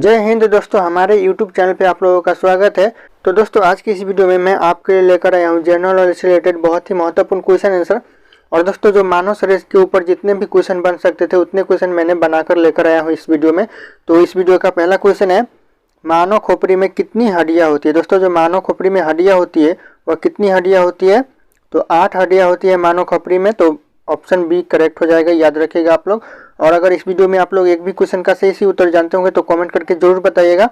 जय हिंद दोस्तों, हमारे YouTube चैनल पे आप लोगों का स्वागत है। तो दोस्तों आज की इस वीडियो में मैं आपके लिए लेकर आया हूँ जनरल नॉलेज से रिलेटेड बहुत ही महत्वपूर्ण क्वेश्चन आंसर। और दोस्तों जो मानव शरीर के ऊपर जितने भी क्वेश्चन बन सकते थे उतने क्वेश्चन मैंने बनाकर लेकर आया हूँ इस वीडियो में। तो इस वीडियो का पहला क्वेश्चन है, मानव खोपड़ी में कितनी हड्डियाँ होती है। दोस्तों जो मानव खोपड़ी में हड्डियाँ होती है वह कितनी हड्डियाँ होती है, तो 8 हड्डियाँ होती है मानव खोपड़ी में। तो ऑप्शन बी करेक्ट हो जाएगा, याद रखिएगा आप लोग। और अगर इस वीडियो में आप लोग एक भी क्वेश्चन का सही उत्तर जानते होंगे तो कमेंट करके जरूर बताइएगा।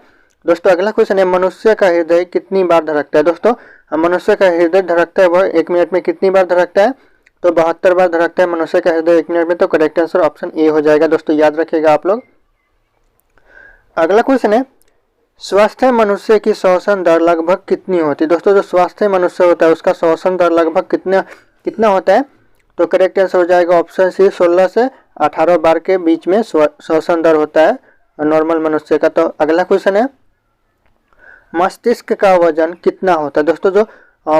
दोस्तों अगला क्वेश्चन है, मनुष्य का हृदय कितनी बार धड़कता है। दोस्तों मनुष्य का हृदय धड़कता है वह 1 मिनट में कितनी बार धड़कता है, तो 72 बार धड़कता है मनुष्य का हृदय 1 मिनट में। तो करेक्ट आंसर ऑप्शन ए हो जाएगा। दोस्तों याद रखिएगा आप लोग। अगला क्वेश्चन है, स्वस्थ मनुष्य की श्वसन दर लगभग कितनी होती है। दोस्तों जो स्वस्थ मनुष्य होता है उसका श्वसन दर लगभग कितना होता है, तो करेक्ट आंसर हो जाएगा ऑप्शन सी 16 से 18 बार के बीच में श्वसन दर होता है नॉर्मल मनुष्य का। तो अगला क्वेश्चन है, मस्तिष्क का वजन कितना होता है। दोस्तों जो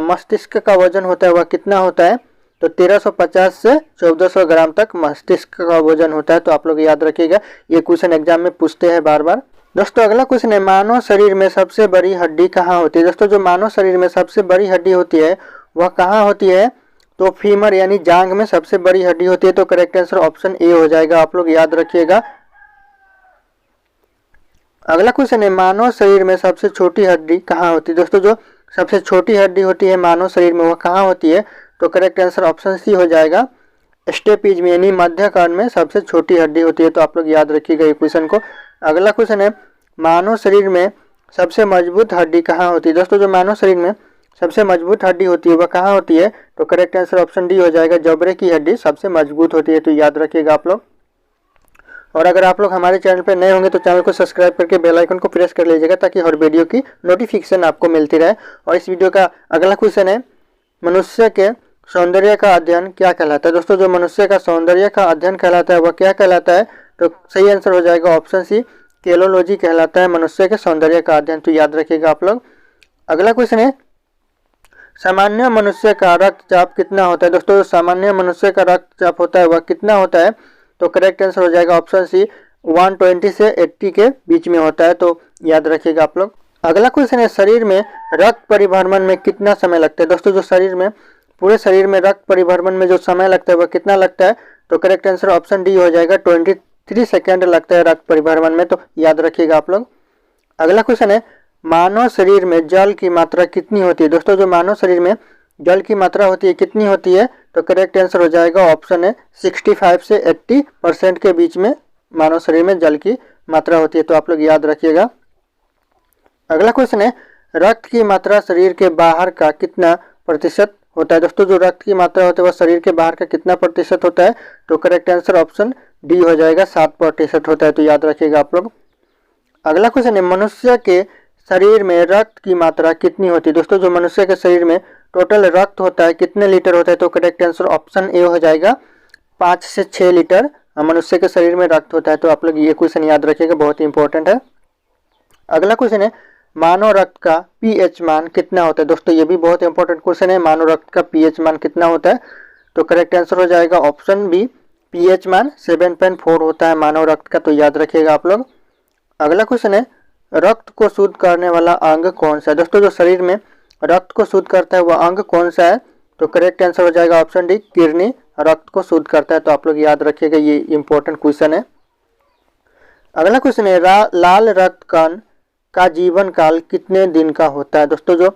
मस्तिष्क का वजन होता है वह कितना होता है, तो 1350 से 1400 ग्राम तक मस्तिष्क का वजन होता है। तो आप लोग याद रखिएगा, ये क्वेश्चन एग्जाम में पूछते हैं बार बार। दोस्तों अगला क्वेश्चन है, मानव शरीर में सबसे बड़ी हड्डी कहाँ होती है। दोस्तों जो मानव शरीर में सबसे बड़ी हड्डी होती है वह कहाँ होती है, तो फीमर यानी जांघ में सबसे बड़ी हड्डी होती है। तो करेक्ट आंसर ऑप्शन ए हो जाएगा, आप लोग याद रखिएगा। अगला क्वेश्चन है, मानव शरीर में सबसे छोटी हड्डी कहाँ होती है। दोस्तों जो सबसे छोटी हड्डी होती है मानव शरीर में वह कहाँ होती है, तो करेक्ट आंसर ऑप्शन सी हो जाएगा, स्टेपिज में यानी मध्य कान में सबसे छोटी हड्डी होती है। तो आप लोग याद रखिएगा ये क्वेश्चन को। अगला क्वेश्चन है, मानव शरीर में सबसे मजबूत हड्डी कहाँ होती है। दोस्तों जो मानव शरीर में सबसे मजबूत हड्डी होती है वह कहाँ होती है, तो करेक्ट आंसर ऑप्शन डी हो जाएगा, जबड़े की हड्डी सबसे मजबूत होती है। तो याद रखिएगा आप लोग। और अगर आप लोग हमारे चैनल पर नए होंगे तो चैनल को सब्सक्राइब करके बेल आइकन को प्रेस कर लीजिएगा ताकि हर वीडियो की नोटिफिकेशन आपको मिलती रहे। और इस वीडियो का अगला क्वेश्चन है, मनुष्य के सौंदर्य का अध्ययन क्या कहलाता है। दोस्तों जो मनुष्य का सौंदर्य का अध्ययन कहलाता है वह क्या कहलाता है, तो सही आंसर हो जाएगा ऑप्शन सी, केलोलॉजी कहलाता है मनुष्य के सौंदर्य का अध्ययन। तो याद रखिएगा आप लोग। अगला क्वेश्चन है, सामान्य मनुष्य का रक्तचाप कितना होता है। दोस्तों सामान्य मनुष्य का रक्तचाप होता है वह कितना होता है, तो करेक्ट आंसर हो जाएगा ऑप्शन सी, 120 से 80 के बीच में होता है। तो याद रखिएगा आप लोग। अगला क्वेश्चन है, शरीर में रक्त परिभ्रमण में कितना समय लगता है। दोस्तों जो शरीर में पूरे शरीर में रक्त परिभ्रमण में जो समय लगता है वह कितना लगता है, तो करेक्ट आंसर ऑप्शन डी हो जाएगा, 23 सेकेंड लगता है रक्त परिभ्रमण में। तो याद रखिएगा आप लोग। अगला क्वेश्चन है, मानव शरीर में जल की मात्रा कितनी होती है। दोस्तों जो मानव शरीर में जल की मात्रा होती है कितनी होती है, तो करेक्ट आंसर हो जाएगा ऑप्शन है 65 से 80% के बीच में मानव शरीर में जल की मात्रा होती है। तो आप लोग याद रखिएगा। अगला क्वेश्चन है, रक्त की मात्रा शरीर के बाहर का कितना प्रतिशत होता है। दोस्तों जो रक्त की मात्रा होता है वह शरीर के बाहर का कितना प्रतिशत होता है, तो करेक्ट आंसर ऑप्शन डी हो जाएगा, 7% होता है। तो याद रखिएगा आप लोग। अगला क्वेश्चन है, मनुष्य के शरीर में रक्त की मात्रा कितनी होती है। दोस्तों जो मनुष्य के शरीर में टोटल रक्त होता है कितने लीटर होता है, तो करेक्ट आंसर ऑप्शन ए हो जाएगा, 5 से 6 लीटर मनुष्य के शरीर में रक्त होता है। तो आप लोग ये क्वेश्चन याद रखिएगा, बहुत ही इंपॉर्टेंट है। अगला क्वेश्चन है, मानव रक्त का पीएच मान कितना होता है। दोस्तों ये भी बहुत इंपॉर्टेंट क्वेश्चन है, मानव रक्त का पीएच मान कितना होता है, तो करेक्ट आंसर हो जाएगा ऑप्शन बी, पीएच मान 7.4 होता है मानव रक्त का। तो याद रखिएगा आप लोग। अगला क्वेश्चन है, रक्त को शुद्ध करने वाला अंग कौन सा है। दोस्तों जो शरीर में रक्त को शुद्ध करता है वह अंग कौन सा है, तो करेक्ट आंसर हो जाएगा ऑप्शन डी, किडनी रक्त को शुद्ध करता है। तो आप लोग याद रखिएगा, ये इंपॉर्टेंट क्वेश्चन है। अगला क्वेश्चन है, लाल रक्त कण का जीवन काल कितने दिन का होता है। दोस्तों जो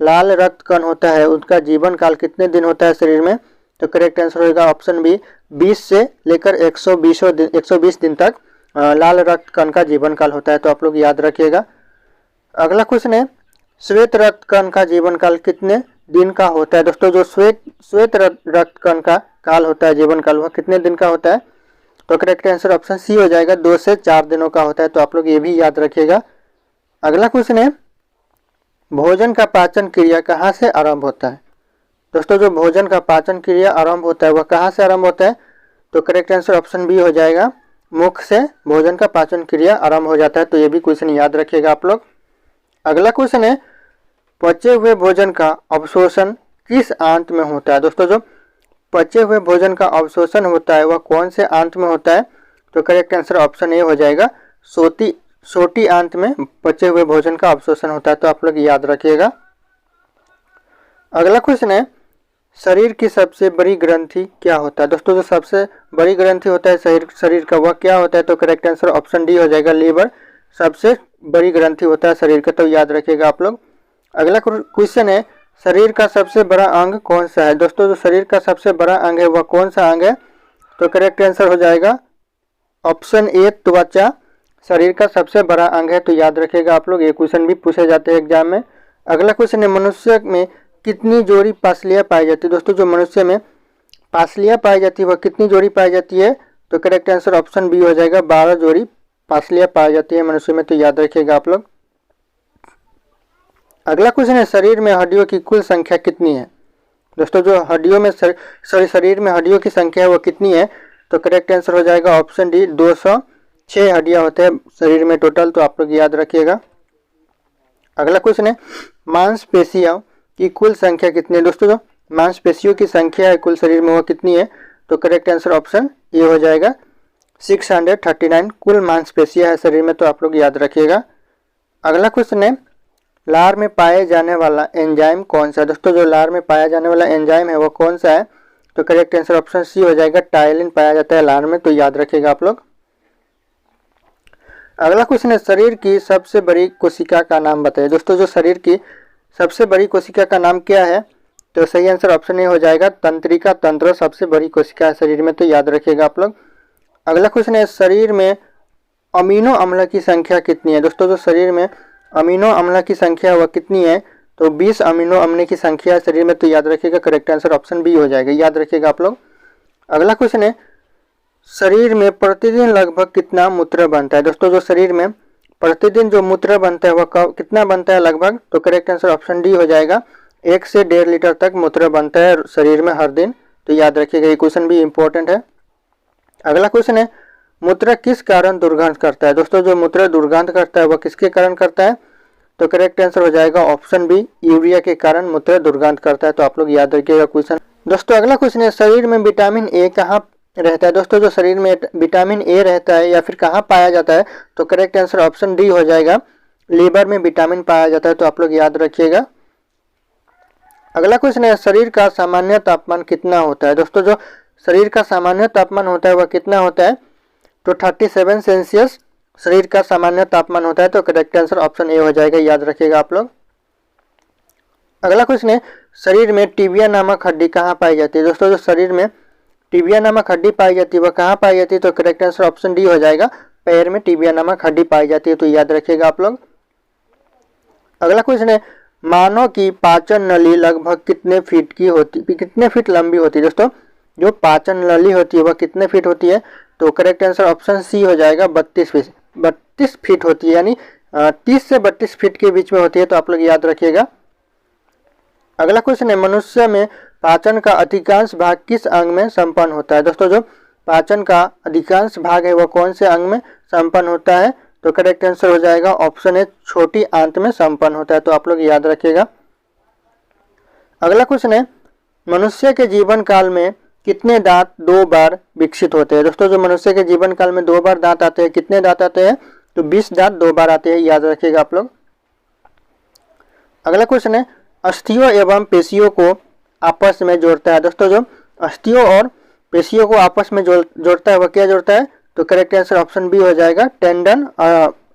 लाल रक्त कण होता है उसका जीवन काल कितने दिन होता है शरीर में, तो करेक्ट आंसर होगा ऑप्शन बी, 20 से लेकर 120 दिन तक लाल रक्त कण का जीवन काल होता है। तो आप लोग याद रखिएगा। अगला क्वेश्चन है, श्वेत रक्त कण का जीवन काल कितने दिन का होता है। दोस्तों जो श्वेत रक्त कण का काल होता है जीवन काल वह कितने दिन का होता है, तो करेक्ट आंसर ऑप्शन सी हो जाएगा, 2 से 4 दिनों का होता है। तो आप लोग ये भी याद रखिएगा। अगला क्वेश्चन है, भोजन का पाचन क्रिया कहाँ से आरंभ होता है। दोस्तों जो भोजन का पाचन क्रिया आरंभ होता है वह कहाँ से आरंभ होता है, तो करेक्ट आंसर ऑप्शन बी हो जाएगा, मुख से भोजन का पाचन क्रिया आरंभ हो जाता है। तो ये भी क्वेश्चन याद रखिएगा आप लोग। अगला क्वेश्चन है, पचे हुए भोजन का अवशोषण किस आंत में होता है। दोस्तों जो पचे हुए भोजन का अवशोषण होता है वह कौन से आंत में होता है, तो करेक्ट आंसर ऑप्शन ए हो जाएगा, सोटी आंत में बचे हुए भोजन का अवशोषण होता है, तो आप लोग याद रखिएगा। अगला क्वेश्चन है, शरीर की सबसे बड़ी ग्रंथि क्या होता है। दोस्तों जो सबसे बड़ी ग्रंथि होता है शरीर का, वह क्या होता है, तो करेक्ट आंसर ऑप्शन डी हो जाएगा, लीवर सबसे बड़ी ग्रंथि होता है शरीर का, तो याद रखिएगा आप लोग। अगला क्वेश्चन है, शरीर का सबसे बड़ा अंग कौन सा है। दोस्तों जो शरीर का सबसे बड़ा अंग है वह कौन सा अंग है, तो करेक्ट आंसर हो जाएगा ऑप्शन ए, त्वचा शरीर का सबसे बड़ा अंग है, तो याद रखिएगा आप लोग। ये क्वेश्चन भी पूछे जाते हैं एग्जाम में। अगला क्वेश्चन है, मनुष्य में कितनी जोड़ी पासलियाँ पाई जाती है। दोस्तों जो मनुष्य में पासलियाँ पाई जाती है वह कितनी जोड़ी पाई जाती है, तो करेक्ट आंसर ऑप्शन बी हो जाएगा, 12 जोड़ी पासलियाँ पाई जाती है मनुष्य में, तो याद रखिएगा आप लोग। अगला क्वेश्चन है, शरीर में हड्डियों की कुल संख्या कितनी है। दोस्तों जो हड्डियों में शरीर में हड्डियों की संख्या है वो कितनी है, तो करेक्ट आंसर हो जाएगा ऑप्शन डी, 206 हड्डियां होते हैं शरीर में टोटल, तो आप लोग याद रखिएगा। अगला क्वेश्चन है, मांसपेशियों की कुल संख्या कितनी है। दोस्तों जो मांसपेशियों की संख्या है कुल शरीर में वो कितनी है, तो करेक्ट आंसर ऑप्शन ए हो जाएगा, 639 कुल मांसपेशियां है शरीर में, तो आप लोग याद रखिएगा। अगला क्वेश्चन है, लार में पाए जाने वाला एंजाइम कौन सा है। दोस्तों जो लार में पाया जाने वाला एंजाइम है वो कौन सा है, तो करेक्ट आंसर ऑप्शन सी हो जाएगा, टायलिन पाया जाता है लार में, तो याद रखिएगा आप लोग। अगला क्वेश्चन है, शरीर की सबसे बड़ी कोशिका का नाम बताइए। दोस्तों जो शरीर की सबसे बड़ी कोशिका का नाम क्या है, तो सही आंसर ऑप्शन ए हो जाएगा, तंत्रिका तंत्र सबसे बड़ी कोशिका है शरीर में, तो याद रखिएगा आप लोग। अगला क्वेश्चन है, शरीर में अमीनो अम्ल की संख्या कितनी है। दोस्तों जो शरीर में अमीनो अम्ल की संख्या वह कितनी है, तो 20 अमीनो अम्ल की संख्या है शरीर में, तो याद रखिएगा, करेक्ट आंसर ऑप्शन बी हो जाएगा, याद रखिएगा आप लोग। अगला क्वेश्चन है, शरीर में प्रतिदिन लगभग कितना मूत्र बनता है। दोस्तों जो शरीर में प्रतिदिन जो मूत्र बनता है वह कितना बनता है लगभग, तो करेक्ट आंसर ऑप्शन डी हो जाएगा, 1 से 1.5 लीटर तक मूत्र बनता है शरीर में हर दिन, तो याद रखिएगा, ये क्वेश्चन भी इंपॉर्टेंट है। अगला क्वेश्चन है, मूत्र किस कारण दुर्गंध करता है। दोस्तों जो मूत्र दुर्गंध करता है वह किसके कारण करता है, तो करेक्ट आंसर हो जाएगा ऑप्शन बी, यूरिया के कारण मूत्र दुर्गंध करता है, तो आप लोग याद रखिएगा क्वेश्चन। दोस्तों अगला क्वेश्चन है, शरीर में विटामिन ए कहाँ रहता है। दोस्तों जो शरीर में विटामिन ए रहता है या फिर कहाँ पाया जाता है, तो करेक्ट आंसर ऑप्शन डी हो जाएगा, लीवर में विटामिन पाया जाता है, तो आप लोग याद रखिएगा। अगला क्वेश्चन है, शरीर का सामान्य तापमान कितना होता है। दोस्तों जो शरीर का सामान्य तापमान होता है वह कितना होता है, तो 37 सेल्सियस शरीर का सामान्य तापमान होता है, तो करेक्ट आंसर ऑप्शन ए हो जाएगा, याद रखिएगा आप लोग। अगला क्वेश्चन है, शरीर में टिबिया नामक हड्डी कहाँ पाई जाती है। दोस्तों जो शरीर में टिबिया नामक हड्डी पाई जाती है वह कहाँ पाई जाती है, तो करेक्ट आंसर ऑप्शन डी हो जाएगा, पैर में टिबिया नामक हड्डी पाई जाती है, तो याद रखिएगा आप लोग। अगला क्वेश्चन है, मानव की पाचन नली लगभग कितने फीट लंबी होती है। दोस्तों जो पाचन नली होती है वह कितने फीट होती है, तो करेक्ट आंसर ऑप्शन सी हो जाएगा, 32 फीट होती है, यानी 30 से 32 फीट के बीच में होती है, तो आप लोग याद रखिएगा। अगला क्वेश्चन है, मनुष्य में पाचन का अधिकांश भाग किस अंग में संपन्न होता है। दोस्तों जो पाचन का अधिकांश भाग है वह कौन से अंग में संपन्न होता है, तो करेक्ट आंसर हो जाएगा ऑप्शन ए, छोटी आंत में संपन्न होता है, तो आप लोग याद रखिएगा। अगला क्वेश्चन है, मनुष्य के जीवन काल में कितने दांत 2 बार विकसित होते हैं। दोस्तों जो मनुष्य के जीवन काल में 2 बार दांत आते हैं, कितने दांत आते हैं, तो 20 दांत 2 बार आते हैं, याद रखिएगा आप लोग। अगला क्वेश्चन है, अस्थियों एवं पेशियों को आपस में जोड़ता है। दोस्तों जो अस्थियों और पेशियों को आपस में जोड़ता है वह क्या जोड़ता है, तो करेक्ट आंसर ऑप्शन बी हो जाएगा, टेंडन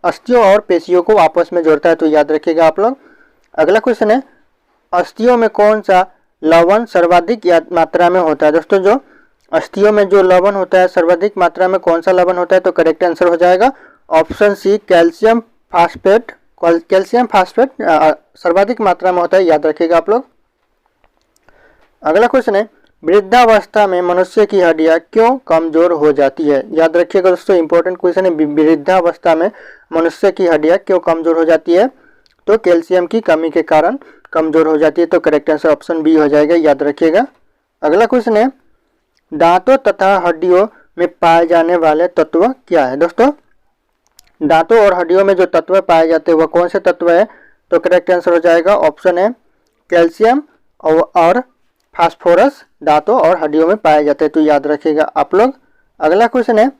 अस्थियों और पेशियों को आपस में जोड़ता है, तो याद रखिएगा आप लोग। अगला क्वेश्चन है, अस्थियों में कौन सा लवण सर्वाधिक मात्रा में होता है। दोस्तों जो अस्थियों में जो लवण होता है सर्वाधिक मात्रा में कौन सा लवण होता है, तो करेक्ट आंसर हो जाएगा option C, calcium phosphate. Calcium phosphate सर्वाधिक मात्रा में होता है, याद रखिएगा आप लोग। अगला क्वेश्चन है, वृद्धावस्था में मनुष्य की हड्डियां क्यों कमजोर हो जाती है। याद रखिएगा दोस्तों, इंपॉर्टेंट क्वेश्चन है, वृद्धावस्था में मनुष्य की हड्डियां क्यों कमजोर हो जाती है, तो कैल्शियम की कमी के कारण कमजोर हो जाती है, तो करेक्ट आंसर ऑप्शन बी हो जाएगा, याद रखिएगा। अगला क्वेश्चन है, दांतों तथा हड्डियों में पाए जाने वाले तत्व क्या है। दोस्तों दांतों और हड्डियों में जो तत्व पाए जाते हैं वह कौन से तत्व है, तो करेक्ट आंसर हो जाएगा ऑप्शन है, कैल्शियम और फास्फोरस दांतों और हड्डियों में पाए जाते हैं, तो याद रखिएगा आप लोग। अगला क्वेश्चन है,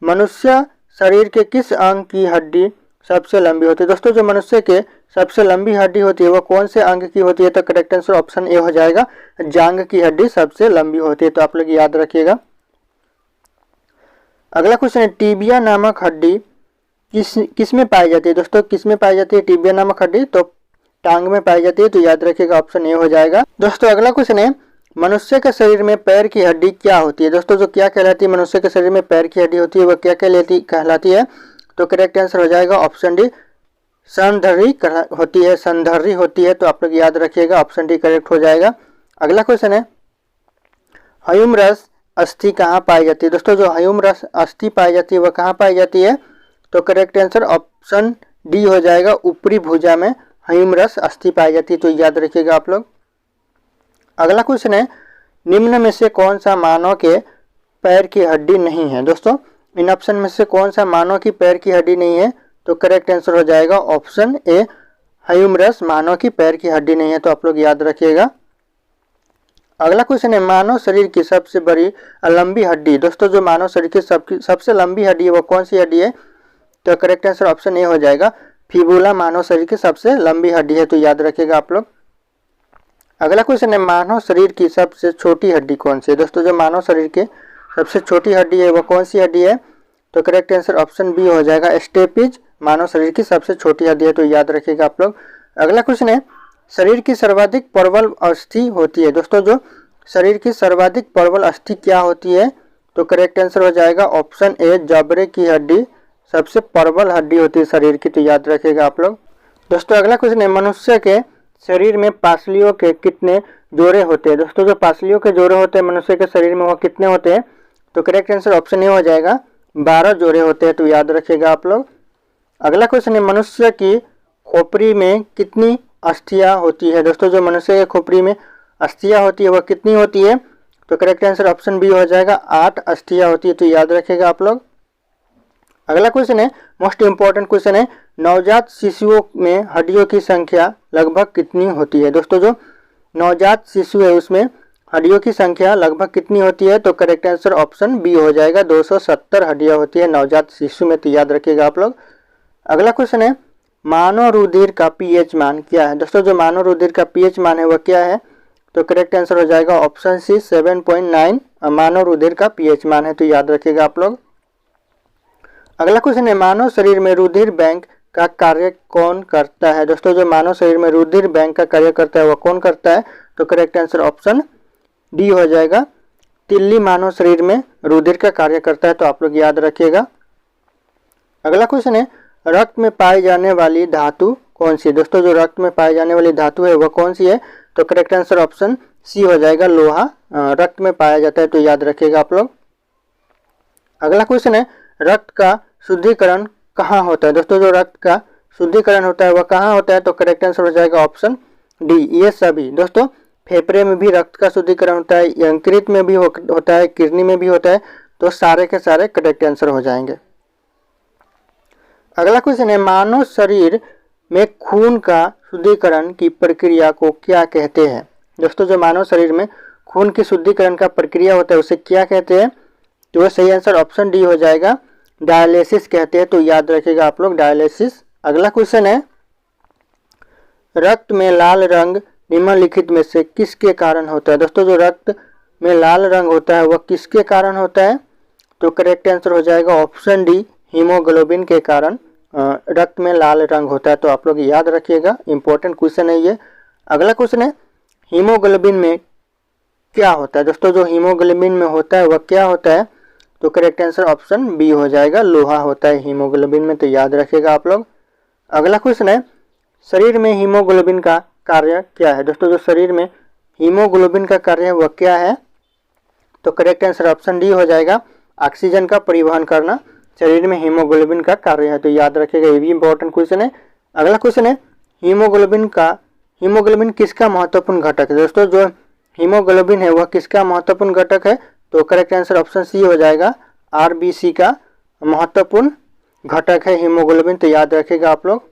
मनुष्य शरीर के किस अंग की हड्डी सबसे लंबी होती है। दोस्तों जो मनुष्य के सबसे लंबी हड्डी होती है वह कौन से अंग की होती है? तो करेक्ट आंसर ऑप्शन ए हो जाएगा, जांघ की हड्डी सबसे लंबी होती है। तो आप लोग याद रखिएगा। अगला क्वेश्चन है, टीबिया नामक हड्डी किस में पाई जाती है? दोस्तों किस में पाई जाती है टीबिया नामक हड्डी? तो टांग में पाई जाती है। तो याद रखिएगा, ऑप्शन ए हो जाएगा। दोस्तों अगला क्वेश्चन है, मनुष्य के शरीर में पैर की हड्डी क्या होती है? दोस्तों जो क्या कहलाती है, मनुष्य के शरीर में पैर की हड्डी होती है वह क्या कहलाती है? तो करेक्ट आंसर हो जाएगा ऑप्शन डी, संधरी होती है, संधरी होती है। तो आप लोग याद रखिएगा, ऑप्शन डी करेक्ट हो जाएगा। अगला क्वेश्चन है, ह्यूमरस अस्थि कहाँ पाई जाती है? दोस्तों जो ह्यूमरस अस्थि पाई जाती है वह कहाँ पाई जाती है? तो करेक्ट आंसर ऑप्शन डी हो जाएगा, ऊपरी भुजा में ह्यूमरस अस्थि पाई जाती है। तो याद रखिएगा आप लोग। अगला क्वेश्चन है, निम्न में से कौन सा मानव के पैर की हड्डी नहीं है? दोस्तों इन ऑप्शन में से कौन सा मानव की पैर की हड्डी नहीं है? तो करेक्ट आंसर हो जाएगा ऑप्शन ए, ह्यूमरस मानव की पैर की हड्डी नहीं है। तो आप लोग याद रखिएगा। अगला क्वेश्चन है, मानव शरीर की सबसे बड़ी लंबी हड्डी। दोस्तों जो मानव शरीर की सबसे लंबी हड्डी है वो कौन सी हड्डी है? तो करेक्ट आंसर ऑप्शन ए हो जाएगा, फिबुला मानव शरीर की सबसे लंबी हड्डी है। तो याद रखिएगा आप लोग। अगला क्वेश्चन है, मानव शरीर की सबसे छोटी हड्डी कौन सी है? दोस्तों जो मानव शरीर की सबसे छोटी हड्डी है वह कौन सी हड्डी है? तो करेक्ट आंसर ऑप्शन बी हो जाएगा, स्टेपिज मानव शरीर की सबसे छोटी हड्डी है। तो याद रखिएगा आप लोग। अगला क्वेश्चन है, शरीर की सर्वाधिक प्रबल अस्थि होती है। दोस्तों जो शरीर की सर्वाधिक प्रबल अस्थि क्या होती है? तो करेक्ट आंसर हो जाएगा ऑप्शन ए, जबड़े की हड्डी सबसे प्रबल हड्डी होती है शरीर की। तो याद रखिएगा आप लोग। दोस्तों अगला क्वेश्चन है, मनुष्य के शरीर में पासलियों के कितने जोड़े होते हैं? दोस्तों जो पासलियों के जोड़े होते हैं मनुष्य के शरीर में वो कितने होते हैं? तो करेक्ट आंसर ऑप्शन ए हो जाएगा, 12 जोड़े होते हैं। तो याद रखिएगा आप लोग। अगला क्वेश्चन है, मनुष्य की खोपड़ी में कितनी अस्थियां होती है? दोस्तों जो मनुष्य के खोपड़ी में अस्थियां होती है वह कितनी होती है? तो करेक्ट आंसर ऑप्शन बी हो जाएगा, 8 अस्थियां होती है। तो याद रखिएगा आप लोग। अगला क्वेश्चन है, मोस्ट इंपॉर्टेंट क्वेश्चन है, नवजात शिशुओं में हड्डियों की संख्या लगभग कितनी होती है? दोस्तों जो नवजात शिशु है उसमें हड्डियों की संख्या लगभग कितनी होती है? तो करेक्ट आंसर ऑप्शन बी हो जाएगा, 270 हड्डियां होती है नवजात शिशु में। तो याद रखिएगा आप लोग। अगला क्वेश्चन है, मानव रुधिर का पीएच मान क्या है? दोस्तों जो मानव रुधिर का पीएच मान है वह क्या है? तो करेक्ट आंसर हो जाएगा ऑप्शन सी, 7.9 मानव रुधिर का पीएच मान है। तो याद रखिएगा आप लोग। अगला क्वेश्चन है, मानव शरीर में रुधिर बैंक का कार्य कौन करता है? दोस्तों जो मानव शरीर में रुधिर बैंक का कार्य करता है वह कौन करता है? तो करेक्ट आंसर ऑप्शन डी हो जाएगा, तिल्ली मानव शरीर में रुधिर का कार्य करता है। तो आप लोग याद रखिएगा। अगला क्वेश्चन है, रक्त में पाई जाने वाली धातु कौन सी है? दोस्तों जो रक्त में पाई जाने वाली धातु है वह कौन सी है? तो करेक्ट आंसर ऑप्शन सी हो जाएगा, लोहा रक्त में पाया जाता है। तो याद रखिएगा आप लोग। अगला क्वेश्चन है, रक्त का शुद्धिकरण कहाँ होता है? दोस्तों जो रक्त का शुद्धिकरण होता है वह कहाँ होता है? तो करेक्ट आंसर हो जाएगा ऑप्शन डी, ये सभी। दोस्तों फेफड़े में भी रक्त का शुद्धिकरण होता है, यकृत में भी होता है, किडनी में भी होता है। तो सारे के सारे करेक्ट आंसर हो जाएंगे। अगला क्वेश्चन है, मानव शरीर में खून का शुद्धिकरण की प्रक्रिया को क्या कहते हैं? दोस्तों जो मानव शरीर में खून की शुद्धिकरण का प्रक्रिया होता है उसे क्या कहते हैं? तो सही आंसर ऑप्शन डी हो जाएगा, डायलिसिस कहते हैं। तो याद रखिएगा आप लोग, डायलिसिस। अगला क्वेश्चन है, रक्त में लाल रंग निम्नलिखित में से किसके कारण होता है? दोस्तों जो रक्त में लाल रंग होता है वह किसके कारण होता है? तो करेक्ट आंसर हो जाएगा ऑप्शन डी, हीमोग्लोबिन के कारण रक्त में लाल रंग होता है। तो आप लोग याद रखिएगा, इंपॉर्टेंट क्वेश्चन है ये। अगला क्वेश्चन है, हीमोग्लोबिन में क्या होता है? दोस्तों जो हीमोग्लोबिन में होता है वह क्या होता है? तो करेक्ट आंसर ऑप्शन बी हो जाएगा, लोहा होता है हीमोग्लोबिन में। तो याद रखिएगा आप लोग। अगला क्वेश्चन है, शरीर में हीमोग्लोबिन का कार्य क्या है? दोस्तों जो शरीर में हीमोग्लोबिन का कार्य है वह क्या है? तो करेक्ट आंसर ऑप्शन डी हो जाएगा, ऑक्सीजन का परिवहन करना शरीर में हीमोग्लोबिन का कार्य है। तो याद रखिएगा, ये भी इंपॉर्टेंट क्वेश्चन है। अगला क्वेश्चन है, हीमोग्लोबिन किसका महत्वपूर्ण घटक है? दोस्तों जो हीमोग्लोबिन है वह किसका महत्वपूर्ण घटक है? तो करेक्ट आंसर ऑप्शन सी हो जाएगा, आरबीसी का महत्वपूर्ण घटक है हीमोग्लोबिन। तो याद रखिएगा आप लोग।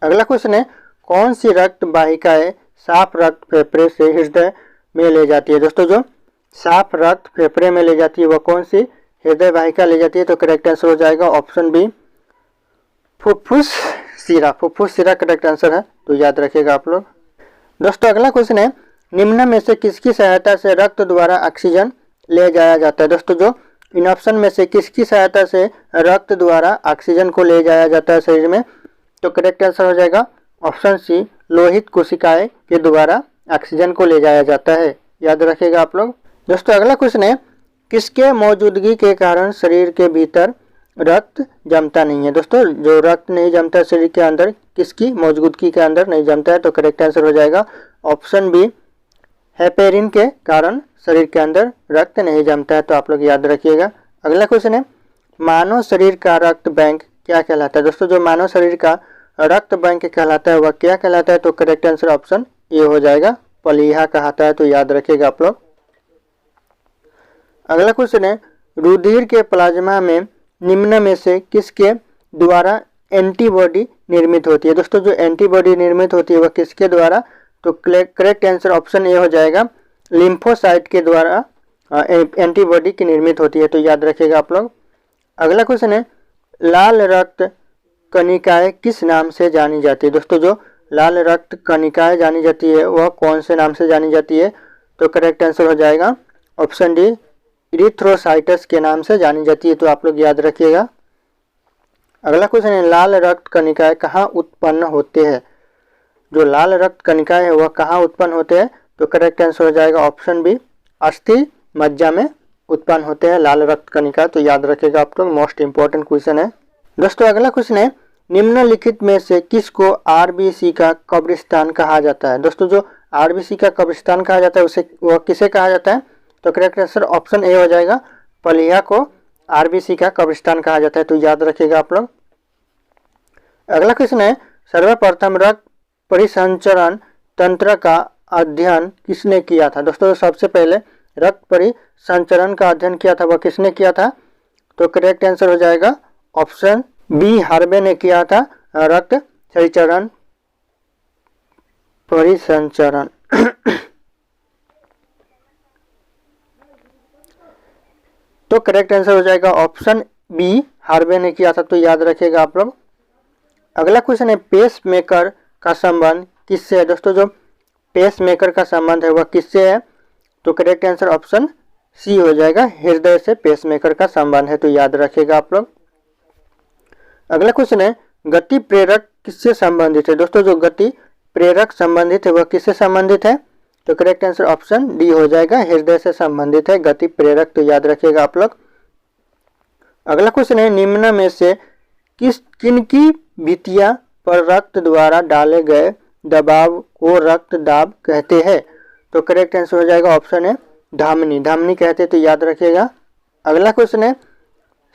अगला क्वेश्चन है, कौन सी रक्त वाहिकाएं साफ रक्त फेफड़े से हृदय में ले जाती है? दोस्तों जो साफ रक्त फेफड़े में ले जाती है वह कौन सी हृदय वाहिका ले जाती है? तो करेक्ट आंसर हो जाएगा ऑप्शन बी, फुफ्फुस शिरा, फुफ्फुस शिरा करेक्ट आंसर है, तो याद रखिएगा आप लोग। दोस्तों अगला क्वेश्चन है, निम्न में से किसकी सहायता से रक्त द्वारा ऑक्सीजन ले जाया जाता है। दोस्तों जो इन ऑप्शन में से किसकी सहायता से रक्त द्वारा ऑक्सीजन को ले जाया जाता है शरीर में, तो करेक्ट आंसर हो जाएगा ऑप्शन सी, लोहित कोशिकाएं के द्वारा ऑक्सीजन को ले जाया जाता है, याद रखिएगा आप लोग। दोस्तों अगला क्वेश्चन है, किसके मौजूदगी के कारण शरीर के भीतर रक्त जमता नहीं है। दोस्तों जो रक्त नहीं जमता शरीर के अंदर, किसकी मौजूदगी के अंदर नहीं जमता है, तो करेक्ट आंसर हो जाएगा ऑप्शन बी, हेपेरिन के कारण शरीर के अंदर रक्त नहीं जमता है, तो आप लोग याद रखिएगा। अगला क्वेश्चन है, मानव शरीर का रक्त बैंक क्या कहलाता है। दोस्तों जो मानव शरीर का रक्त बैंक कहलाता है वह क्या कहलाता है, तो करेक्ट आंसर ऑप्शन ए हो जाएगा, प्लीहा कहलाता है, तो याद रखिएगा आप लोग। अगला क्वेश्चन है, रुधिर के प्लाज्मा में निम्न में से किसके द्वारा एंटीबॉडी निर्मित होती है। दोस्तों जो एंटीबॉडी निर्मित होती है वह किसके द्वारा, तो करेक्ट आंसर ऑप्शन ए हो जाएगा, लिम्फोसाइट के द्वारा एंटीबॉडी की निर्मित होती है, तो याद रखिएगा आप लोग। अगला क्वेश्चन है, लाल रक्त कणिकाएं किस नाम से जानी जाती है। दोस्तों जो लाल रक्त कणिकाएं जानी जाती है वह कौन से नाम से जानी जाती है, तो करेक्ट आंसर हो जाएगा ऑप्शन डी, इरिथ्रोसाइटस के नाम से जानी जाती है, तो आप लोग याद रखिएगा। अगला क्वेश्चन है, लाल रक्त कणिकाएं कहाँ उत्पन्न होते हैं। जो लाल रक्त कणिकाएं है वह कहाँ उत्पन्न होते हैं, तो करेक्ट आंसर हो जाएगा ऑप्शन बी, अस्थि मज्जा में उत्पन्न होते हैं लाल रक्त कणिका, तो याद रखिएगा आप लोग, मोस्ट इंपॉर्टेंट क्वेश्चन है। दोस्तों अगला क्वेश्चन है, निम्नलिखित में से किसको आरबीसी का कब्रिस्तान कहा जाता है। दोस्तों जो आरबीसी का कब्रिस्तान कहा जाता है उसे वह किसे कहा जाता है, तो करेक्ट आंसर ऑप्शन ए हो जाएगा, प्लीहा को आरबीसी का कब्रिस्तान कहा जाता है, तो याद रखिएगा आप लोग। अगला क्वेश्चन है, सर्वप्रथम रक्त परिसंचरण तंत्र का अध्ययन किसने किया था। दोस्तों सबसे पहले रक्त परिसंचरण का अध्ययन किया था वह किसने किया था, तो करेक्ट आंसर हो जाएगा ऑप्शन बी, हार्वे ने किया था रक्त परिसंचरण तो करेक्ट आंसर हो जाएगा ऑप्शन बी, हार्वे ने किया था, तो याद रखिएगा आप लोग। अगला क्वेश्चन है, पेस मेकर का संबंध किससे है। दोस्तों जो पेस मेकर का संबंध है वह किससे है, तो करेक्ट आंसर ऑप्शन सी हो जाएगा, हृदय से पेस मेकर का संबंध है, तो याद रखिएगा आप लोग। अगला क्वेश्चन है, गति प्रेरक किससे संबंधित है। दोस्तों जो गति प्रेरक संबंधित है वह किससे संबंधित है, तो करेक्ट आंसर ऑप्शन डी हो जाएगा, हृदय से संबंधित है गति प्रेरक, तो याद रखिएगा आप लोग। अगला क्वेश्चन है, निम्न में से किनकी भित्तियां पर रक्त द्वारा डाले गए दबाव को रक्त दाब कहते हैं, तो करेक्ट आंसर हो जाएगा ऑप्शन है धमनी, धमनी कहते हैं, तो याद रखिएगा। अगला क्वेश्चन है,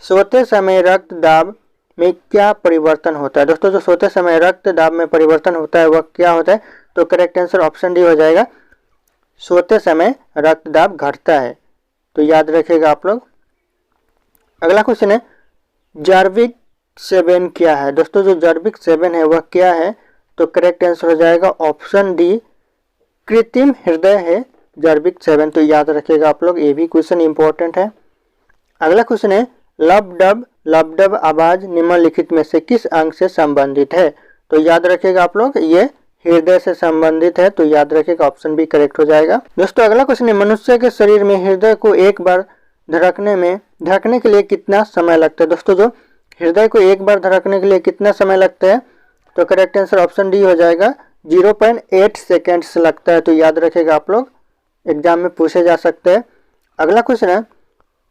सोते समय रक्त दाब में क्या परिवर्तन होता है। दोस्तों जो सोते समय रक्त दाब में परिवर्तन होता है वह क्या होता है, तो करेक्ट आंसर ऑप्शन डी हो जाएगा, सोते समय रक्त दाब घटता है, तो याद रखिएगा आप लोग। अगला क्वेश्चन है, जर्विक 7 क्या है। दोस्तों जो जर्विक 7 है वह क्या है, तो करेक्ट आंसर हो जाएगा ऑप्शन डी, कृत्रिम हृदय है जर्विक 7, तो याद रखिएगा आप लोग, ये भी क्वेश्चन इंपॉर्टेंट है। अगला क्वेश्चन है, लब आवाज निम्नलिखित में से किस अंग से संबंधित है, तो याद रखिएगा आप लोग, ये हृदय से संबंधित है, तो याद रखिएगा ऑप्शन बी करेक्ट हो जाएगा। दोस्तों अगला क्वेश्चन है, मनुष्य के शरीर में हृदय को एक बार धड़कने के लिए कितना समय लगता है। दोस्तों जो हृदय को एक बार धड़कने के लिए कितना समय लगता है, तो करेक्ट आंसर ऑप्शन डी हो जाएगा, 0.8 सेकेंड्स लगता है, तो याद रखिएगा आप लोग, एग्जाम में पूछे जा सकते हैं। अगला क्वेश्चन है,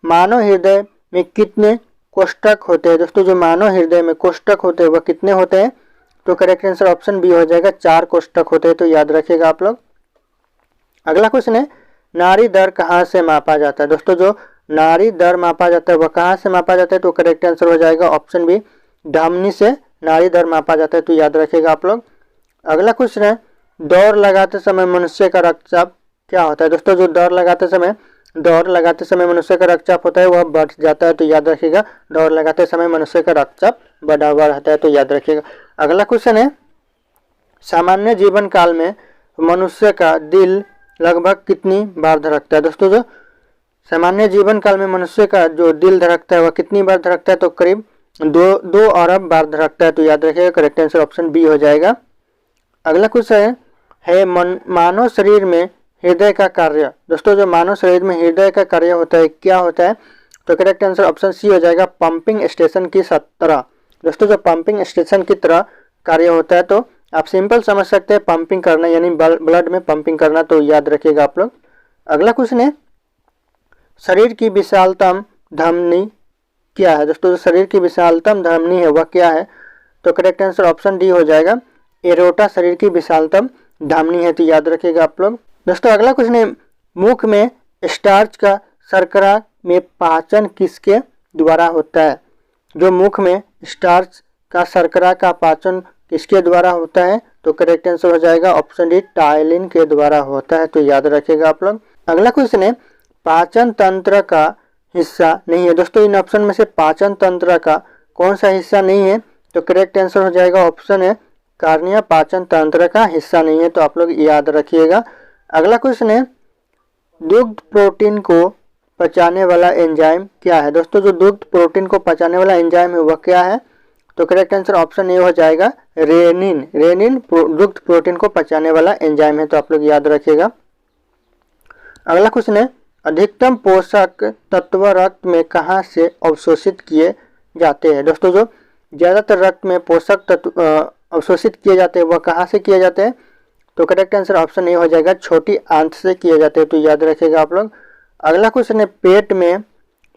मानव हृदय में कितने कोष्ठक होते हैं। दोस्तों जो मानव हृदय में कोष्ठक होते हैं वह कितने होते हैं, तो करेक्ट आंसर ऑप्शन बी हो जाएगा, 4 कोष्ठक होते हैं, तो याद रखिएगा आप लोग। अगला क्वेश्चन है, नाड़ी दर कहाँ से मापा जाता है। दोस्तों जो नाड़ी दर मापा जाता है वह कहाँ से मापा जाता है, तो करेक्ट आंसर हो जाएगा ऑप्शन बी, धमनी से नाड़ी दर मापा जाता है, तो याद रखिएगा आप लोग। अगला क्वेश्चन है, दौड़ लगाते समय मनुष्य का रक्तचाप क्या होता है। दोस्तों जो दौड़ लगाते समय मनुष्य का रक्तचाप होता है वह बढ़ जाता है, तो याद रखिएगा, दौड़ लगाते समय मनुष्य का रक्तचाप बढ़ा हुआ रहता है, तो याद रखिएगा। अगला क्वेश्चन है, सामान्य जीवन काल में मनुष्य का दिल लगभग कितनी बार धड़कता है। दोस्तों जो सामान्य जीवन काल में मनुष्य का जो दिल धड़कता है वह कितनी बार धड़कता है, तो करीब दो अरब बार धड़कता है, तो याद रखिएगा करेक्ट आंसर ऑप्शन बी हो जाएगा। अगला क्वेश्चन है मानव शरीर में हृदय का कार्य। दोस्तों जो मानव शरीर में हृदय का कार्य होता है क्या होता है, तो करेक्ट आंसर ऑप्शन सी हो जाएगा पंपिंग स्टेशन की तरह। दोस्तों जो पंपिंग स्टेशन की तरह कार्य होता है, तो आप सिंपल समझ सकते हैं पंपिंग करना यानी ब्लड में पंपिंग करना, तो याद रखिएगा आप लोग। अगला क्वेश्चन है शरीर की विशालतम धमनी क्या है। दोस्तों जो शरीर की विशालतम धमनी है वह क्या है, तो करेक्ट आंसर ऑप्शन डी हो जाएगा एरोटा शरीर की विशालतम धमनी है, तो याद रखिएगा आप लोग। दोस्तों अगला क्वेश्चन है मुख में स्टार्च का शर्करा में पाचन किसके द्वारा होता है। जो मुख में स्टार्च का शर्करा का पाचन किसके द्वारा होता है, तो करेक्ट आंसर हो जाएगा ऑप्शन डी टाइलिन के द्वारा होता है, तो याद रखिएगा आप लोग। अगला क्वेश्चन है पाचन तंत्र का हिस्सा नहीं है। दोस्तों इन ऑप्शन में से पाचन तंत्र का कौन सा हिस्सा नहीं है, तो करेक्ट आंसर हो जाएगा ऑप्शन है कार्निया पाचन तंत्र का हिस्सा नहीं है, तो आप लोग याद रखिएगा। अगला क्वेश्चन है दुग्ध प्रोटीन को पचाने वाला एंजाइम क्या है। दोस्तों जो दुग्ध प्रोटीन को पचाने वाला एंजाइम है वह क्या है, तो करेक्ट आंसर ऑप्शन ए हो जाएगा रेनिन। रेनिन दुग्ध प्रोटीन को पचाने वाला एंजाइम है, तो आप लोग याद रखिएगा। अगला क्वेश्चन है अधिकतम पोषक तत्व रक्त में कहाँ से अवशोषित किए जाते हैं। दोस्तों जो ज़्यादातर रक्त में पोषक तत्व अवशोषित किए जाते हैं वह कहाँ से किए जाते हैं, तो करेक्ट आंसर ऑप्शन ए हो जाएगा छोटी आंत से किए जाते हैं, तो याद रखिएगा आप लोग। अगला क्वेश्चन है पेट में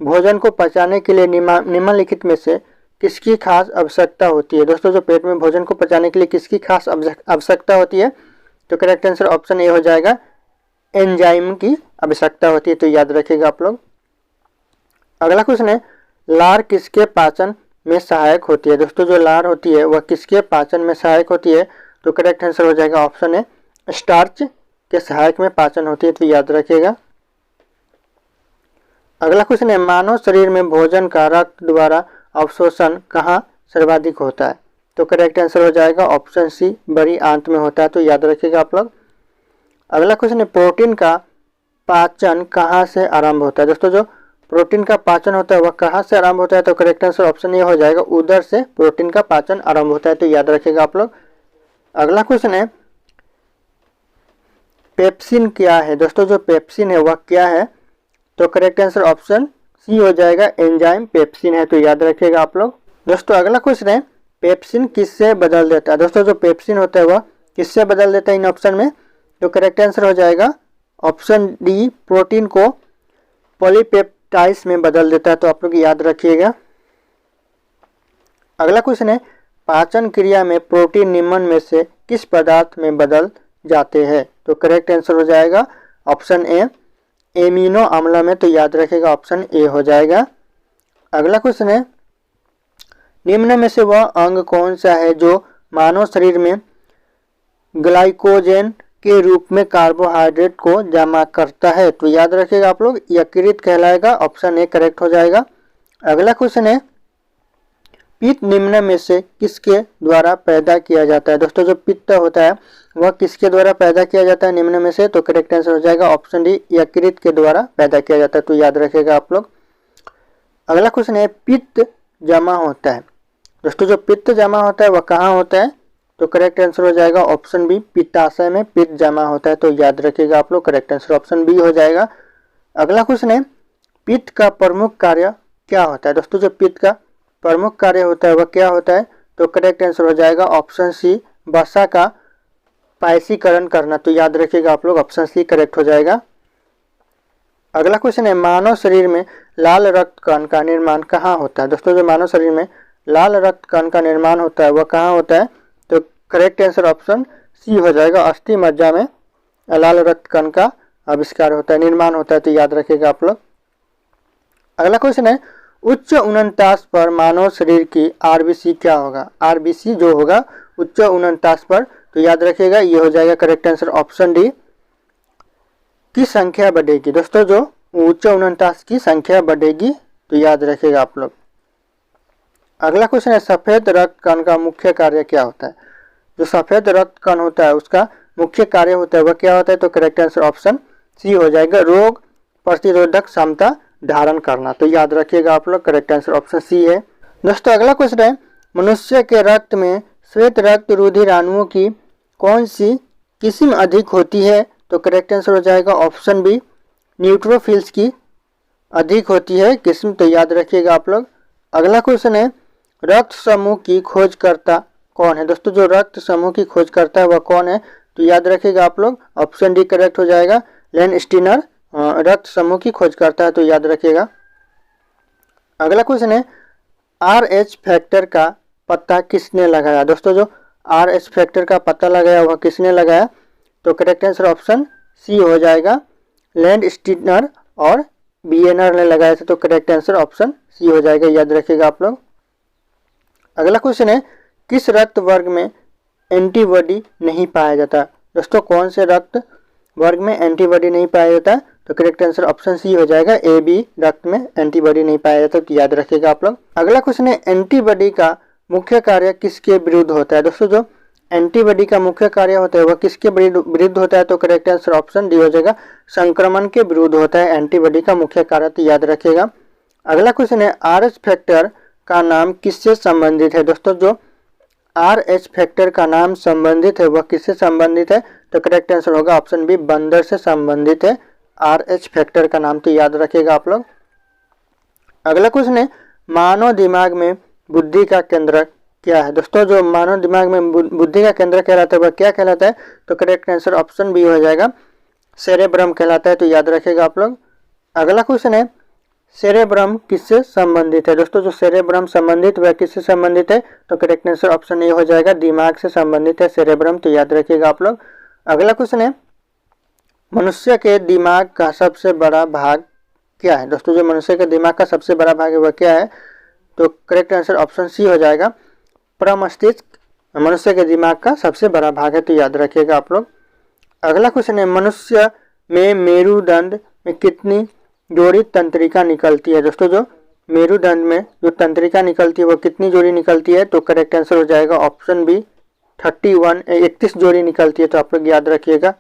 भोजन को पचाने के लिए निम्नलिखित में से किसकी खास आवश्यकता होती है। दोस्तों जो पेट में भोजन को पचाने के लिए किसकी खास आवश्यकता होती है, तो करेक्ट आंसर ऑप्शन ए हो जाएगा एंजाइम की आवश्यकता होती है, तो याद रखिएगा आप लोग। अगला क्वेश्चन है लार किसके पाचन में सहायक होती है। दोस्तों जो लार होती है वह किसके पाचन में सहायक होती है, तो करेक्ट आंसर हो जाएगा ऑप्शन है स्टार्च के सहायक में पाचन होती है, तो याद रखिएगा। अगला क्वेश्चन है मानव शरीर में भोजन का रक्त द्वारा अवशोषण कहाँ सर्वाधिक होता है, तो करेक्ट आंसर हो जाएगा ऑप्शन सी बड़ी आंत में होता है, तो याद रखिएगा आप लोग। अगला क्वेश्चन है प्रोटीन का पाचन कहाँ से आरंभ होता है। दोस्तों जो प्रोटीन का पाचन होता है वह कहाँ से आरंभ होता है, तो करेक्ट आंसर ऑप्शन ए हो जाएगा उदर से प्रोटीन का पाचन आरंभ होता है, तो याद रखिएगा आप लोग। अगला क्वेश्चन है पेप्सिन क्या है। दोस्तों जो पेप्सिन है वह क्या है, तो करेक्ट आंसर ऑप्शन सी हो जाएगा एंजाइम पेप्सिन है, तो याद रखिएगा आप लोग। दोस्तों अगला क्वेश्चन है पेप्सिन किससे बदल देता है। दोस्तों जो पेप्सिन होता है वह किससे बदल देता है इन ऑप्शन में, तो करेक्ट आंसर हो जाएगा ऑप्शन डी प्रोटीन को पॉलीपेप्टाइड्स में बदल देता है, तो आप लोग याद रखिएगा। अगला क्वेश्चन है पाचन क्रिया में प्रोटीन निम्न में से किस पदार्थ में बदल जाते हैं, तो करेक्ट आंसर हो जाएगा ऑप्शन ए एमिनो अम्ल में, तो याद रखिएगा ऑप्शन ए हो जाएगा। अगला क्वेश्चन है निम्न में से वह अंग कौन सा है जो मानव शरीर में ग्लाइकोजन के रूप में कार्बोहाइड्रेट को जमा करता है, तो याद रखिएगा आप लोग यकृत कहलाएगा, ऑप्शन ए करेक्ट हो जाएगा। अगला क्वेश्चन है पित्त निम्न में से किसके द्वारा पैदा किया जाता है। दोस्तों जो पित्त होता है वह किसके द्वारा पैदा किया जाता है निम्न में से, तो करेक्ट आंसर हो जाएगा ऑप्शन डी यकृत के द्वारा पैदा किया जाता है, तो याद रखिएगा आप लोग। अगला क्वेश्चन है पित्त जमा होता है। दोस्तों जो पित्त जमा होता है वह कहाँ होता है, तो करेक्ट आंसर हो जाएगा ऑप्शन बी पित्ताशय में पित्त जमा होता है, तो याद रखिएगा आप लोग करेक्ट आंसर ऑप्शन बी हो जाएगा। अगला क्वेश्चन है पित्त का प्रमुख कार्य क्या होता है। दोस्तों जो पित्त का प्रमुख कार्य होता है वह क्या होता है, तो करेक्ट आंसर हो जाएगा ऑप्शन सी वसा का पायसीकरण करना, तो याद रखिएगा आप लोग ऑप्शन सी करेक्ट हो जाएगा। अगला क्वेश्चन है मानव शरीर में लाल रक्त कण का निर्माण कहाँ होता है। दोस्तों जो मानव शरीर में लाल रक्त कण का निर्माण होता है वह कहाँ होता है, तो करेक्ट आंसर ऑप्शन सी हो जाएगा अस्थि मज्जा में लाल रक्त कण का आविष्कार होता है, निर्माण होता है, तो याद रखिएगा आप लोग। अगला क्वेश्चन है उच्च 49 पर मानव शरीर की आरबीसी क्या होगा। आरबीसी जो होगा उच्च 49 पर, तो याद रखिएगा ये हो जाएगा करेक्ट आंसर ऑप्शन डी की संख्या बढ़ेगी। दोस्तों जो उच्च 49 की संख्या बढ़ेगी, तो याद रखिएगा आप लोग। अगला क्वेश्चन है सफेद रक्त कण का मुख्य कार्य क्या होता है। जो सफेद रक्त कण होता है उसका मुख्य कार्य होता है वह क्या होता है, तो करेक्ट आंसर ऑप्शन सी हो जाएगा रोग प्रतिरोधक क्षमता धारण करना, तो याद रखिएगा आप लोग करेक्ट आंसर ऑप्शन सी है। दोस्तों अगला क्वेश्चन है, मनुष्य के रक्त में श्वेत रक्त रुधिर अणुओं की कौन सी किस्म अधिक होती है? तो करेक्ट आंसर हो जाएगा ऑप्शन बी, न्यूट्रोफिल्स की अधिक होती है किस्म, तो याद रखिएगा आप लोग। अगला क्वेश्चन है, रक्त समूह की खोजकर्ता कौन है? दोस्तों जो रक्त समूह की खोजकर्ता है वह कौन है? तो याद रखिएगा आप लोग, ऑप्शन डी करेक्ट हो जाएगा, लेन स्टीनर रक्त समूह की खोजकर्ता है, तो याद रखिएगा। अगला क्वेश्चन है, RH फैक्टर का पता किसने लगाया? दोस्तों जो RH फैक्टर का पता लगाया वह किसने लगाया? तो करेक्ट आंसर ऑप्शन सी हो जाएगा, लैंड स्टीनर और बीएनआर ने लगाया था, तो करेक्ट आंसर ऑप्शन सी हो जाएगा, याद रखिएगा आप लोग। अगला क्वेश्चन है, किस रक्त वर्ग में एंटीबॉडी नहीं पाया जाता? दोस्तों कौन से रक्त वर्ग में एंटीबॉडी नहीं पाया जाता? तो करेक्ट आंसर ऑप्शन सी हो जाएगा, AB रक्त में एंटीबॉडी नहीं पाया जाता, तो याद रखिएगा आप लोग। अगला क्वेश्चन है, एंटीबॉडी का मुख्य कार्य किसके विरुद्ध होता है? दोस्तों जो एंटीबॉडी का मुख्य कार्य होता है वह किसके विरुद्ध होता है? तो करेक्ट आंसर ऑप्शन डी हो जाएगा, संक्रमण के विरुद्ध होता है एंटीबॉडी का मुख्य कार्य, तो याद रखिएगा। अगला क्वेश्चन है, RH फैक्टर का नाम किससे संबंधित है? दोस्तों जो RH फैक्टर का नाम संबंधित है वह किससे संबंधित है? तो करेक्ट आंसर होगा ऑप्शन बी, बंदर से संबंधित है RH फैक्टर का नाम, तो याद रखिएगा आप लोग। अगला क्वेश्चन है, मानव दिमाग में बुद्धि का केंद्र क्या है? दोस्तों जो मानव दिमाग में बुद्धि का केंद्र कहलाता है वह क्या कहलाता है? तो करेक्ट आंसर ऑप्शन बी हो जाएगा, सेरेब्रम कहलाता है, तो याद रखिएगा आप लोग। अगला क्वेश्चन है, सेरेब्रम किससे संबंधित है? दोस्तों जो सेरेब्रम संबंधित वह किससे संबंधित है? तो करेक्ट आंसर ऑप्शन ए हो जाएगा, दिमाग से संबंधित है सेरेब्रम, तो याद रखिएगा आप लोग। अगला क्वेश्चन है, मनुष्य के दिमाग का सबसे बड़ा भाग क्या है? दोस्तों जो मनुष्य के दिमाग का सबसे बड़ा भाग है वह क्या है? तो करेक्ट आंसर ऑप्शन सी हो जाएगा, प्रमस्तिष्क मनुष्य के दिमाग का सबसे बड़ा भाग है, तो याद रखिएगा आप लोग। अगला क्वेश्चन है, मनुष्य में मेरुदंड में कितनी जोड़ी तंत्रिका निकलती है? दोस्तों जो मेरुदंड में जो तंत्रिका निकलती है वो कितनी जोड़ी निकलती है? तो करेक्ट आंसर हो जाएगा ऑप्शन बी, 31 जोड़ी निकलती है, तो आप लोग याद रखिएगा।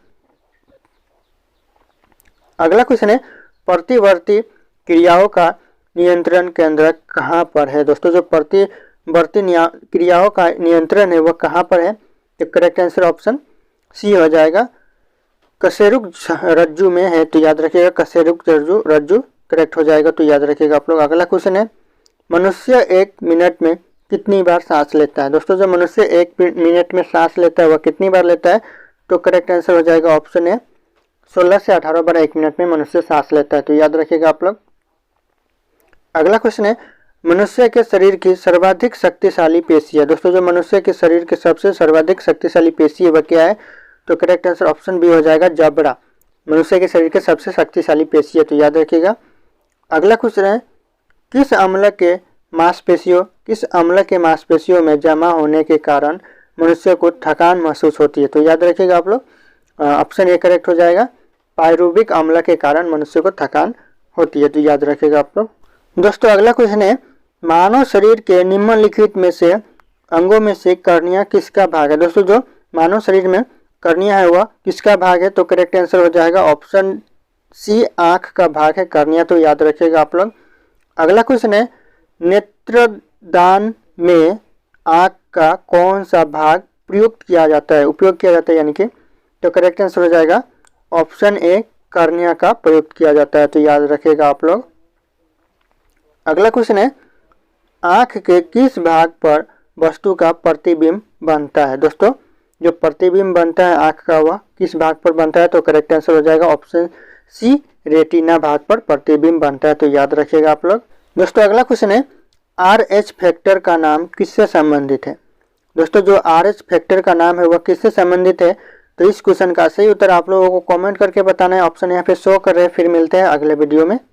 अगला क्वेश्चन है, प्रतिवर्ती क्रियाओं का नियंत्रण केंद्र कहाँ पर है? दोस्तों जो प्रतिवर्ती क्रियाओं का नियंत्रण है वह कहाँ पर है? तो करेक्ट आंसर ऑप्शन सी हो जाएगा, कशेरुक रज्जु में है, तो याद रखिएगा कशेरुक रज्जु करेक्ट हो जाएगा, तो याद रखिएगा आप लोग। अगला क्वेश्चन है, मनुष्य 1 मिनट में कितनी बार सांस लेता है? दोस्तों जो मनुष्य 1 मिनट में सांस लेता है वह कितनी बार लेता है? तो करेक्ट आंसर हो जाएगा ऑप्शन ए, 16 से 18 बार 1 मिनट में मनुष्य सांस लेता है, तो याद रखिएगा आप लोग। अगला क्वेश्चन है, मनुष्य के शरीर की सर्वाधिक शक्तिशाली पेशी है? दोस्तों जो मनुष्य के शरीर की सबसे सर्वाधिक शक्तिशाली पेशी है वह क्या है? तो करेक्ट आंसर ऑप्शन बी हो जाएगा, जबड़ा मनुष्य के शरीर के सबसे शक्तिशाली पेशी है, तो याद रखिएगा। अगला क्वेश्चन है, किस अम्ल के मांसपेशियों में जमा होने के कारण मनुष्य को थकान महसूस होती है? तो याद रखिएगा आप लोग, ऑप्शन ए करेक्ट हो जाएगा, पायरुविक अम्ल के कारण मनुष्य को थकान होती है, तो याद रखिएगा आप लोग। दोस्तों अगला क्वेश्चन है, मानव शरीर के निम्नलिखित में से अंगों में से कर्निया किसका भाग है? दोस्तों जो मानव शरीर में कर्निया है वह किसका भाग है? तो करेक्ट आंसर हो जाएगा ऑप्शन सी, आंख का भाग है कर्निया, तो याद रखिएगा आप लोग। अगला क्वेश्चन है, नेत्रदान में आंख का कौन सा भाग उपयोग किया जाता है यानी कि, तो करेक्ट आंसर हो जाएगा ऑप्शन ए, कर्निया का प्रयोग किया जाता है, तो याद रखिएगा आप लोग। अगला क्वेश्चन है, आंख के किस भाग पर वस्तु का प्रतिबिंब बनता है? दोस्तों जो प्रतिबिंब बनता है आंख का वह किस भाग पर बनता है? तो करेक्ट आंसर हो जाएगा ऑप्शन सी, रेटिना भाग पर प्रतिबिंब बनता है, तो याद रखिएगा आप लोग। दोस्तों अगला क्वेश्चन है, RH फैक्टर का नाम किससे संबंधित है? दोस्तों जो RH फैक्टर का नाम है वह किससे संबंधित है? तो इस क्वेश्चन का सही उत्तर आप लोगों को कमेंट करके बताना है, ऑप्शन यहाँ पे शो कर रहे हैं। फिर मिलते हैं अगले वीडियो में।